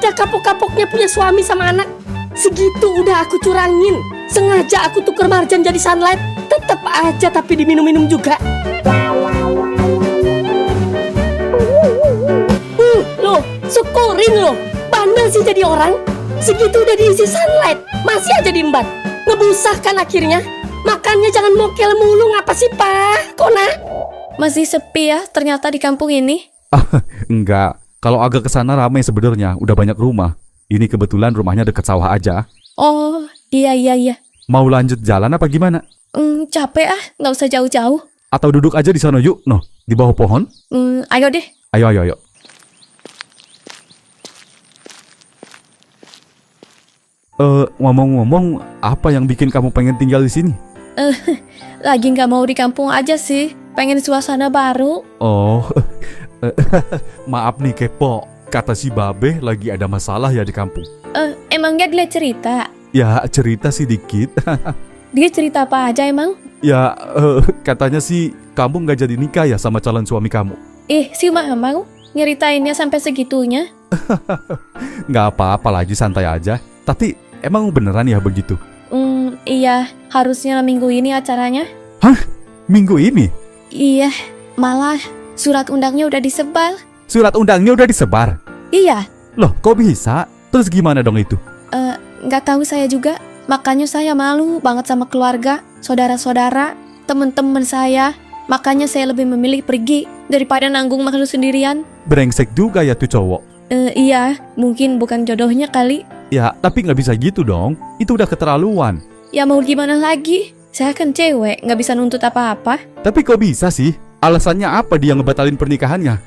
ada kapok-kapoknya punya suami sama anak. Segitu udah aku curangin. Sengaja aku tuker Marjan jadi sunlight. Tetep aja tapi diminum-minum juga. Loh, syukurin loh. Bandel sih jadi orang. Segitu udah diisi sunlight, masih aja diembat. Ngebusah kan akhirnya. Makannya jangan mokel mulu, ngapa sih Pak? Kona? Masih sepi ya ternyata di kampung ini. Enggak. Kalau agak kesana ramai sebenarnya, udah banyak rumah. Ini kebetulan rumahnya dekat sawah aja. Oh, iya. Mau lanjut jalan apa gimana? Capek nggak usah jauh-jauh. Atau duduk aja di sana yuk, noh, di bawah pohon. Ayo deh. Ayo. Ngomong-ngomong, apa yang bikin kamu pengen tinggal di sini? Lagi nggak mau di kampung aja sih. Pengen suasana baru. Oh, maaf nih kepo. Kata si Babe lagi ada masalah ya di kampung. Emangnya dia cerita? Ya cerita sih dikit. Dia cerita apa aja emang? Ya katanya sih kamu nggak jadi nikah ya sama calon suami kamu. Si Mamang nyeritainnya sampai segitunya. Nggak apa-apa lagi, santai aja. Tapi emang beneran ya begitu? Iya, harusnya minggu ini acaranya. Hah? Minggu ini? Iya, malah surat undangnya udah disebar. Surat undangnya udah disebar? Iya. Loh, kok bisa? Terus gimana dong itu? Nggak tahu saya juga. Makanya saya malu banget sama keluarga, saudara-saudara, teman-teman saya. Makanya saya lebih memilih pergi daripada nanggung malu sendirian. Brengsek juga ya tuh cowok. Iya, mungkin bukan jodohnya kali. Ya, tapi nggak bisa gitu dong. Itu udah keterlaluan. Ya mau gimana lagi? Saya kan cewek, nggak bisa nuntut apa-apa. Tapi kok bisa sih? Alasannya apa dia ngebatalin pernikahannya?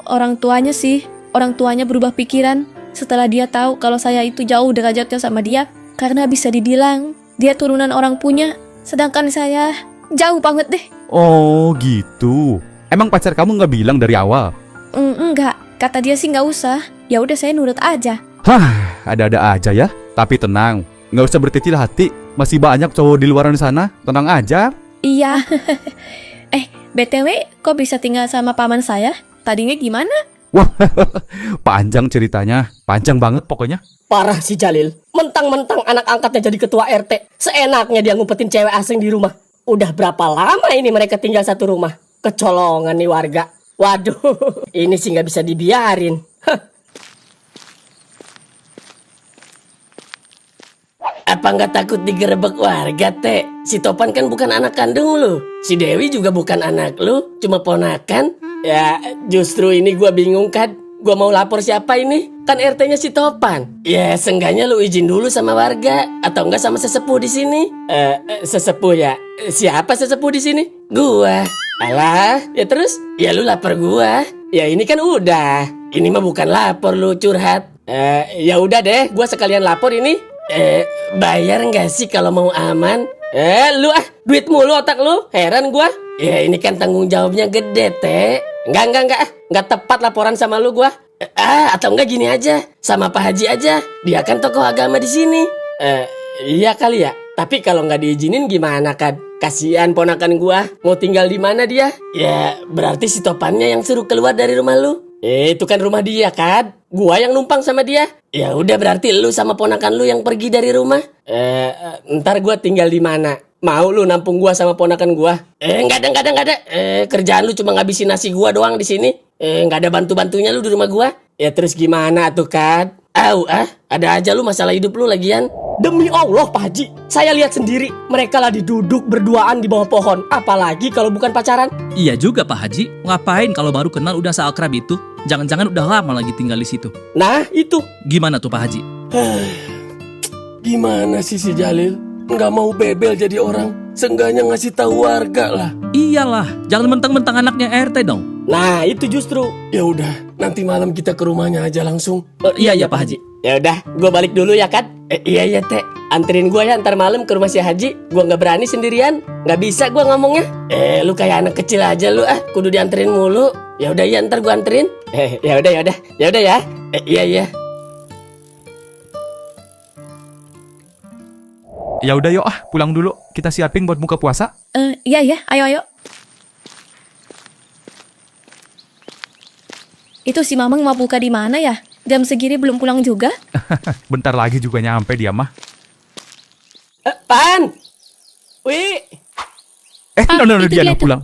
Orang tuanya sih. Orang tuanya berubah pikiran setelah dia tahu kalau saya itu jauh derajatnya sama dia. Karena bisa dibilang dia turunan orang punya, sedangkan saya jauh banget deh. Oh gitu. Emang pacar kamu nggak bilang dari awal? Enggak, kata dia sih nggak usah. Ya udah saya nurut aja. Hah, ada-ada aja ya. Tapi tenang, nggak usah berkecil hati. Masih banyak cowok di luaran sana. Tenang aja. Iya. BTW, kok bisa tinggal sama paman saya? Tadinya gimana? Wah, panjang ceritanya. Panjang banget pokoknya. Parah si Jalil. Mentang-mentang anak angkatnya jadi ketua RT. Seenaknya dia ngumpetin cewek asing di rumah. Udah berapa lama ini mereka tinggal satu rumah? Kecolongan nih warga. Waduh, ini sih nggak bisa dibiarin. Apa nggak takut digerebek warga, Teh? Si Topan kan bukan anak kandung lu. Si Dewi juga bukan anak lu, cuma ponakan. Ya, justru ini gua bingung kan. Gua mau lapor siapa ini? Kan RT-nya si Topan. Ya, seenggaknya lu izin dulu sama warga atau enggak sama sesepuh di sini. Sesepuh ya. Siapa sesepuh di sini? Gua. Alah, ya terus? Ya lu lapor gua. Ya ini kan udah. Ini mah bukan lapor lu curhat. Ya udah deh, gua sekalian lapor ini. Bayar nggak sih kalau mau aman? Lu duit mulu otak lu. Heran gua. Ya ini kan tanggung jawabnya gede, Teh. Enggak tepat laporan sama lu gua. Atau enggak gini aja, sama Pak Haji aja. Dia kan tokoh agama di sini. Iya kali ya. Tapi kalau nggak diizinin gimana kan? Kasihan ponakan gua. Mau tinggal di mana dia? Ya berarti si Topannya yang suruh keluar dari rumah lu. Itu kan rumah dia kan. Gua yang numpang sama dia. Ya udah berarti lu sama ponakan lu yang pergi dari rumah. Ntar gua tinggal di mana? Mau lu nampung gua sama ponakan gua? Enggak ada. Kerjaan lu cuma ngabisin nasi gua doang di sini. Enggak ada bantu-bantunya lu di rumah gua. Ya terus gimana tuh kan? Ada aja lu masalah hidup lu lagian. Demi Allah Pak Haji, saya lihat sendiri mereka lagi duduk berduaan di bawah pohon. Apalagi kalau bukan pacaran. Iya juga Pak Haji. Ngapain kalau baru kenal udah seakrab itu? Jangan-jangan udah lama lagi tinggal di situ. Nah itu. Gimana tuh Pak Haji? Gimana sih si Jalil? Nggak mau bebel jadi orang. Seenggaknya ngasih tahu warga lah. Iyalah, jangan mentang-mentang anaknya RT dong. Nah itu justru. Ya udah, nanti malam kita ke rumahnya aja langsung. Iya Pak Haji. Ya udah, gue balik dulu ya kan. Iya Teh, anterin gue ya ntar malam ke rumah si Haji. Gue nggak berani sendirian, nggak bisa gue ngomongnya. Lu kayak anak kecil aja lu kudu dianterin mulu. Ya udah ya ntar gue anterin. Ya udah ya. Iya. Ya udah yuk pulang dulu. Kita siapin buat buka puasa. Iya, ayo. Itu si Mamang mau buka di mana ya? Jam segini belum pulang juga? Bentar lagi juga nyampe dia mah. Pan! Wi! No, itu dia dia yang tuh. pulang.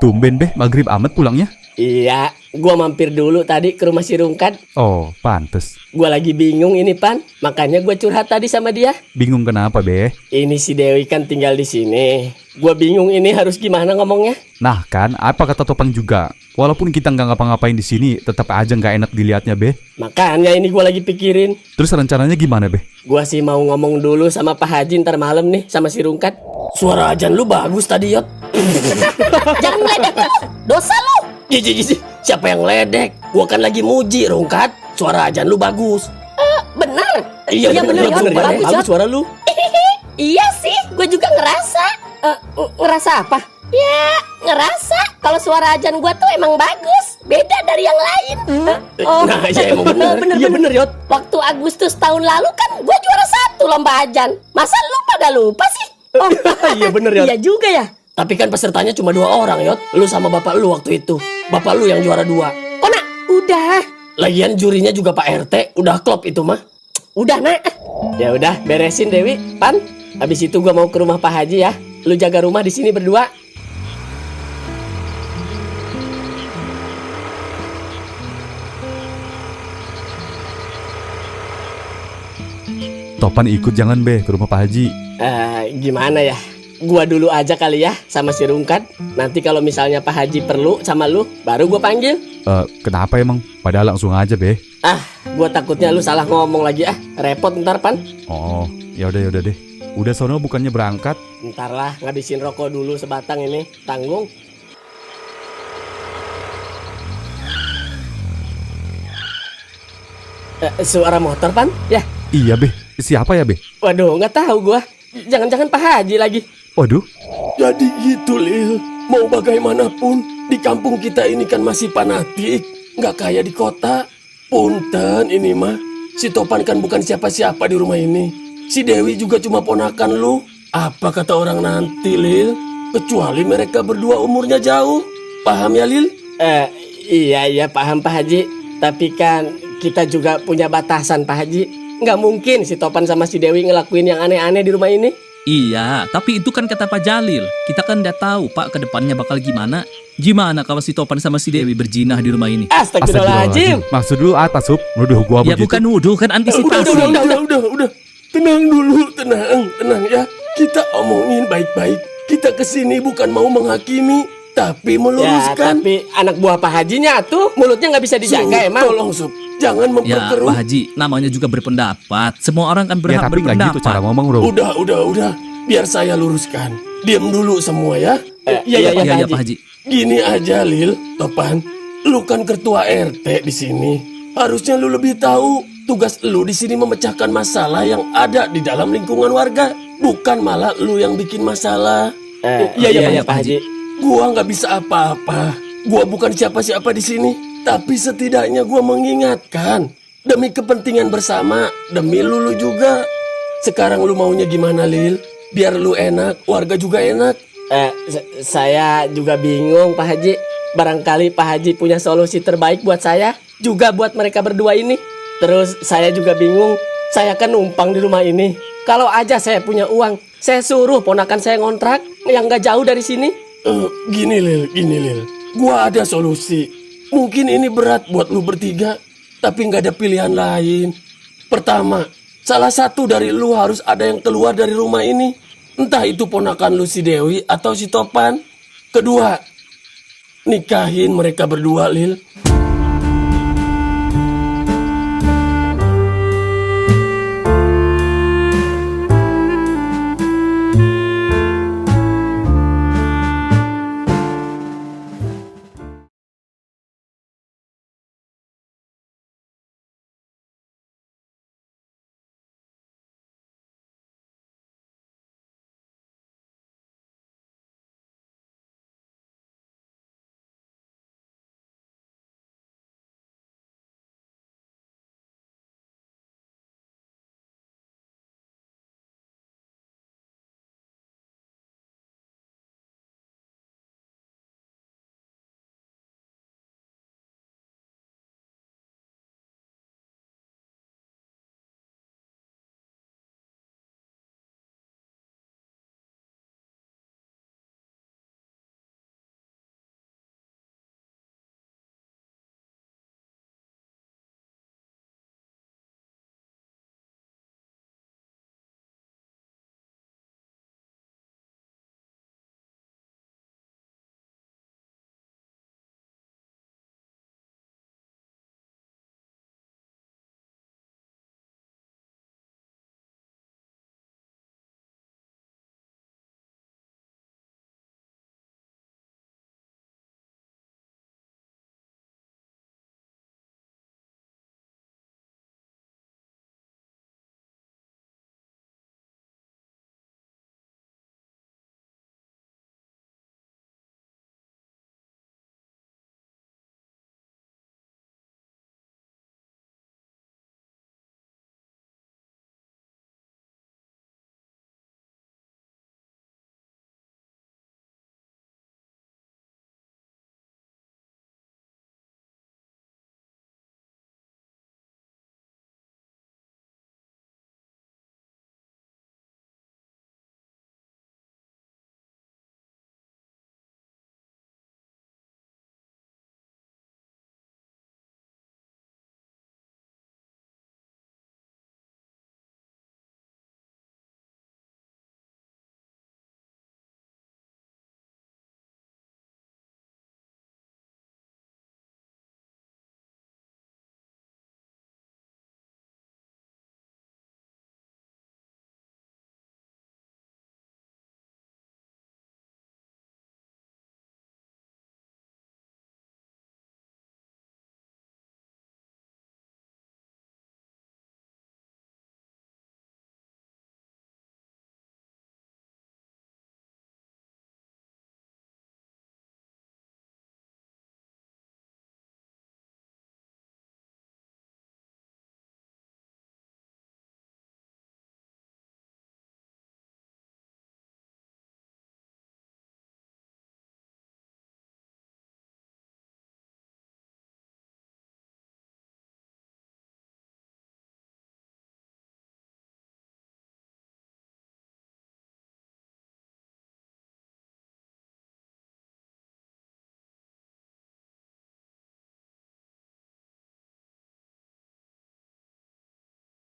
Tumben Beh, maghrib amat pulangnya. Iya, gua mampir dulu tadi ke rumah si Rungkat. Oh, pantes. Gua lagi bingung ini, Pan. Makanya gua curhat tadi sama dia. Bingung kenapa Beh? Ini si Dewi kan tinggal di sini. Gua bingung ini harus gimana ngomongnya. Nah kan, apa kata Topang juga? Walaupun kita nggak ngapa-ngapain di sini, tetap aja nggak enak dilihatnya Beh. Makanya ini gua lagi pikirin. Terus rencananya gimana Beh? Gua sih mau ngomong dulu sama Pak Haji ntar malam nih sama si Rungkat. Suara ajan lu bagus tadi, Yot. Jangan ngeledek. Dosa lu. Siapa yang ledek? Gua kan lagi muji, Rungkat. Suara ajan lu bagus. Bener. Iya bener, bagus suara lu. Iya sih, gue juga ngerasa. Ngerasa apa? Ya, ngerasa kalau suara ajan gue tuh emang bagus. Beda dari yang lain. Nah, iya emang bener. Iya bener, Yot. Waktu Agustus tahun lalu kan gue juara 1 lomba ajan. Masa lu pada lupa sih? Iya bener, Yot. Iya juga ya. Tapi kan pesertanya cuma 2 orang, Yot. Lu sama bapak lu waktu itu. Bapak lu yang juara 2. Kok nak? Udah. Lagian jurinya juga Pak RT. Udah klop itu mah. Udah nak. Ya udah, beresin Dewi, Pan. Habis itu gua mau ke rumah Pak Haji ya. Lu jaga rumah di sini berdua. Topan ikut jangan Beh ke rumah Pak Haji. Gimana ya? Gua dulu aja kali ya sama si Rungkat. Nanti kalau misalnya Pak Haji perlu sama lu, baru gua panggil. Kenapa emang? Padahal langsung aja Beh. Gua takutnya lu salah ngomong lagi repot ntar, Pan. Oh, ya udah deh. Udah sono bukannya berangkat? Ntar lah, ngabisin rokok dulu sebatang ini. Tanggung. Suara motor, Pan? Ya. Iya Beh. Siapa ya Beh? Waduh, nggak tahu gua. Jangan-jangan Pak Haji lagi. Waduh. Jadi gitu, Lil. Mau bagaimanapun, di kampung kita ini kan masih fanatik. Nggak kayak di kota. Punten ini mah. Si Topan kan bukan siapa-siapa di rumah ini. Si Dewi juga cuma ponakan lu. Apa kata orang nanti, Lil? Kecuali mereka berdua umurnya jauh. Paham ya, Lil? Iya paham Pak Haji. Tapi kan kita juga punya batasan Pak Haji. Nggak mungkin si Topan sama si Dewi ngelakuin yang aneh-aneh di rumah ini. Iya, tapi itu kan kata Pak Jalil. Kita kan udah tahu Pak ke depannya bakal gimana. Gimana kalau si Topan sama si Dewi berjinah di rumah ini? Astagfirullahaladzim. Maksud lu apa Sup? Nuduh gua Ya begitu? bukan nuduh, kan antisipasi. Udah. Tenang dulu, tenang ya. Kita omongin baik-baik. Kita kesini bukan mau menghakimi, tapi Ya, meluruskan. tapi anak buah Pak Hajinya tuh mulutnya nggak bisa dijaga Sup, emang. Tolong, Sup. Jangan Ya memperkeruh. Pak Haji, namanya juga berpendapat. Semua orang kan Ya berhak tapi nggak berpendapat. gitu cara ngomong bro. Udah. Biar saya luruskan. Diam dulu semua ya. Iya Iya Pak Pak Haji. Haji. Gini aja, Lil, Topan. Lu kan ketua RT di sini. Harusnya lu lebih tahu tugas lu di sini memecahkan masalah yang ada di dalam lingkungan warga. Bukan malah lu yang bikin masalah. Iya Pak Haji. Gua nggak bisa apa-apa. Gua bukan siapa-siapa di sini. Tapi setidaknya gua mengingatkan. Demi kepentingan bersama. Demi lu juga. Sekarang lu maunya gimana, Lil? Biar lu enak, warga juga enak. Saya juga bingung Pak Haji. Barangkali Pak Haji punya solusi terbaik buat saya. Juga buat mereka berdua ini. Terus saya juga bingung. Saya kan numpang di rumah ini. Kalau aja saya punya uang, saya suruh ponakan saya ngontrak yang gak jauh dari sini. Gini Lil. Gua ada solusi. Mungkin ini berat buat lu bertiga, tapi nggak ada pilihan lain. Pertama, salah satu dari lu harus ada yang keluar dari rumah ini. Entah itu ponakan lu si Dewi atau si Topan. Kedua, nikahin mereka berdua, Lil.